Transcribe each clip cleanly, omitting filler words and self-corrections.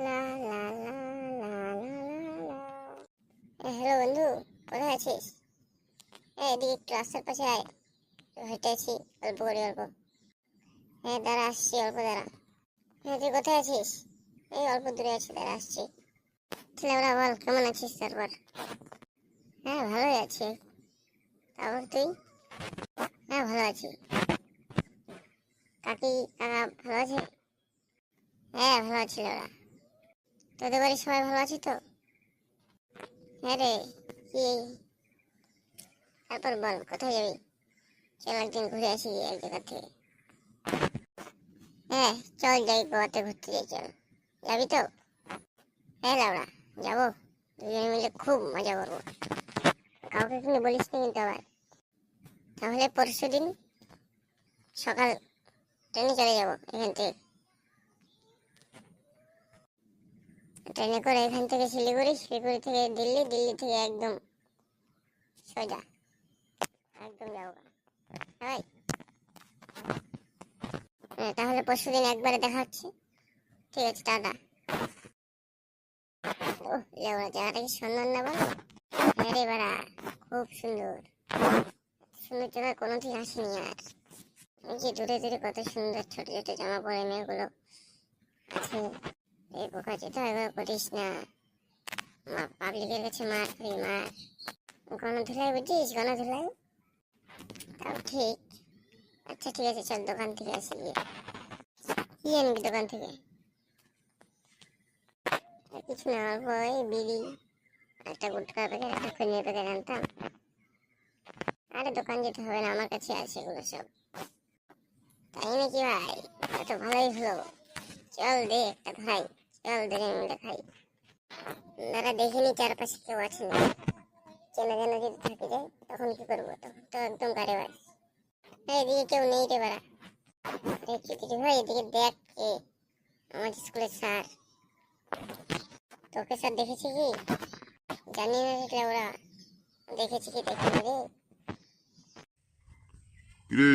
লা লা লা লা লা লা। হ্যালো বন্ধু, কোথায় আছিস? এদিকে একটু রাস্তার পাশে আয়, হেঁটে আছি অল্প করে অল্প। হ্যাঁ দাঁড়া, আসছি, অল্প দাঁড়া। হ্যাঁ তুই কোথায় আছিস? এই অল্প দূরে আছি, দাঁড়া আসছি। ছেলেরা বল, কেমন আছিস? তারপর হ্যাঁ ভালোই আছি। তারপর তুই? হ্যাঁ ভালো আছি। কাকি কাকা ভালো আছে? হ্যাঁ ভালো আছি ওরা। তোদের বাড়ির সবাই ভালো আছে তো? হ্যাঁ রে। কি তারপর বল, কোথায় যাবি? চল একদিন ঘুরে আসি এক জায়গা থেকে। হ্যাঁ চল যাই, গোয়াতে ঘুরতে যাই, চল। যাবি তো? হ্যাঁ লাউড়া, যাবো। দুজনে মিলে খুব মজা করবো। কাউকে কিন্তু বলিস না কিন্তু আবার। তাহলে পরশু দিন সকাল ট্রেনে চলে যাবো এখান থেকে। ট্রেনে করে এখান থেকে শিলিগুড়ি, শিলিগুড়ি থেকে দিল্লি, দিল্লি থেকে একদম সোজা একদম যাবো। ভাই তাহলে পরশু দিন একবারে দেখা হচ্ছে। ঠিক আছে, টাটা। ওহ লেওড়া, জায়গাটা কি সুন্দর না বল? হ্যাঁ রে বাড়া, খুব সুন্দর। সুন্দর জায়গা কোনোদিন আসেনি আর। এই যে দূরে দূরে কত সুন্দর ছোট ছোট জামা পরে মেয়েগুলো আছে। এই বোকা যেটা এবার করিস না, পাবলিকের কাছে মার খাবি, মার। গণধুলাই বুঝিস? গণধুলাই তাও ঠিক। আচ্ছা ঠিক আছে, চল দোকান থেকে আসি গিয়ে। কি আনবি দোকান থেকে? কিছু না, অল্প এই বিড়ি, একটা গুটকা প্যাকেট, একটা খৈনির প্যাকেট আনতাম। আরে দোকান যেতে হবে না, আমার কাছে আছে এগুলো সব। তাই নাকি ভাই? এত ভালোই হলো। চল দে একটা ধরাই, চল দুজন মিলে খাই। দাঁড়া দেখিনি চারপাশে কেউ আছে না, চেনা জানা যদি থাকে যায় তখন কি করবো? তখন তো একদম গাড়ি বাস। এদিকে কেউ নেই রে বাড়া। দেখি ভাই, এদিকে দেখ কে, আমার স্কুলের স্যার। তোকে স্যার দেখেছি কি জানি না রে ওরা, দেখেছি কি দেখি না রে। কিরে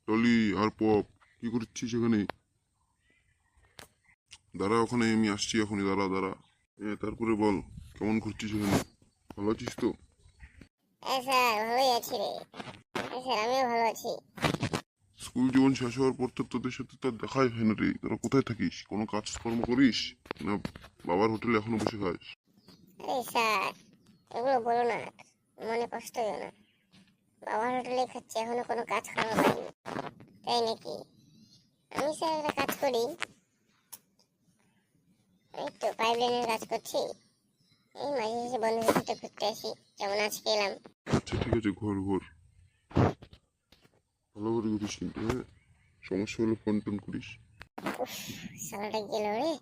টলি আর পপ, কি করছিস এখানে? দাঁড়া, ওখানে আমি আসছি এখনই, দাঁড়া দাঁড়া। তারপরে বল, কেমন ঘুরছিস এখানে? ভালো আছিস তো? হ্যাঁ স্যার ভালোই আছি রে। হ্যাঁ স্যার আমিও ভালো আছি। স্কুল জীবন শেষ হওয়ার পর তো তোদের সাথে তো আর দেখাই হয় না রে। তোরা কোথায় থাকিস? কোনো কাজকর্ম করিস না বাবার হোটেলে এখনো বসে খাস? আরে স্যার এগুলো বলো না, মনে কষ্ট দিও না। বাবার হোটেলে খাচ্ছি, এখনো কোনো কাজ কর্ম পাইনি। তাই নাকি? আমি স্যার একটা কাজ করি, এই তো পাইপ লাইনের কাজ করছি। এই মাঝে মাঝে বন্ধুদের সাথে ঘুরতে আসি, যেমন আজকে এলাম। আচ্ছা ঠিক আছে, ঘর ঘর, ভালো করে ঘুরিস কিন্তু, হ্যাঁ? সমস্যা হলে ফোন টোন করিস। উফ, সালাটা গেল রে।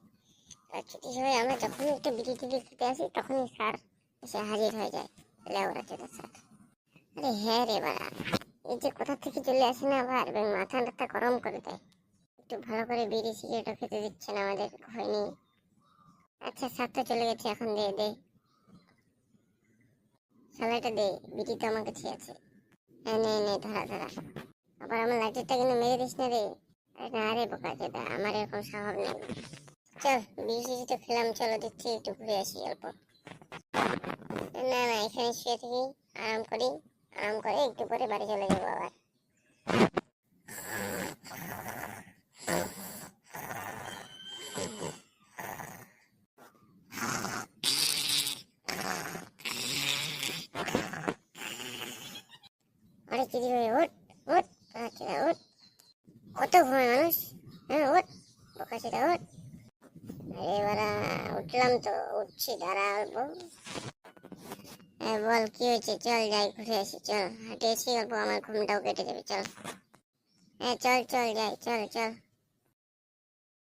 আর ছুটি সময় আমরা যখনই একটু বিড়ি টিড়ি খেতে আসি তখনই স্যার এসে হাজির হয়ে যায়। লেওড়া চোদা স্যার। আরে হ্যাঁ রে বাড়া, এই যে কোথা থেকে চলে আসে না আবার, মাথা টাথা গরম করে দেয়। একটু ভালো করে বিড়ি সিগারেটও খেতে দিচ্ছে না আমাদের, হয়নি। আচ্ছা স্যার তো চলে গেছে, এখন দে দে সালাইটা দে, বিড়ি তো আমার কাছে আছে। হ্যাঁ নে নে, ধরা ধরা। আবার আমার লাঠিটা কিন্তু মেরে দিস না রে। আরে না রে বোকা চোদা, আমার এরকম স্বভাব নেই। চল বিড়ি সিড়ি তো খেলাম, চলো দেখছি একটু ঘুরে আসি অল্প। না না, এখানে শুয়ে থাকি, আরাম করি, আরাম করে একটু পরে বাড়ি চলে যাবো আবার। আরে চিঠি ভাই, ওঠ ওঠ, আচ্ছা ওঠ। কত ঘুমায় মানুষ? হ্যাঁ ওঠ, বোকা সেটা ওঠ। আরে বাড়া, উঠলাম তো, উঠছি, দাঁড়া অল্প। হ্যাঁ বল কি হয়েছে? চল যাই ঘুরে আসি, চল। হাঁটে আসি অল্প, আমার ঘুমটাও কেটে যাবে, চল। হ্যাঁ চল চল যাই, চল চল।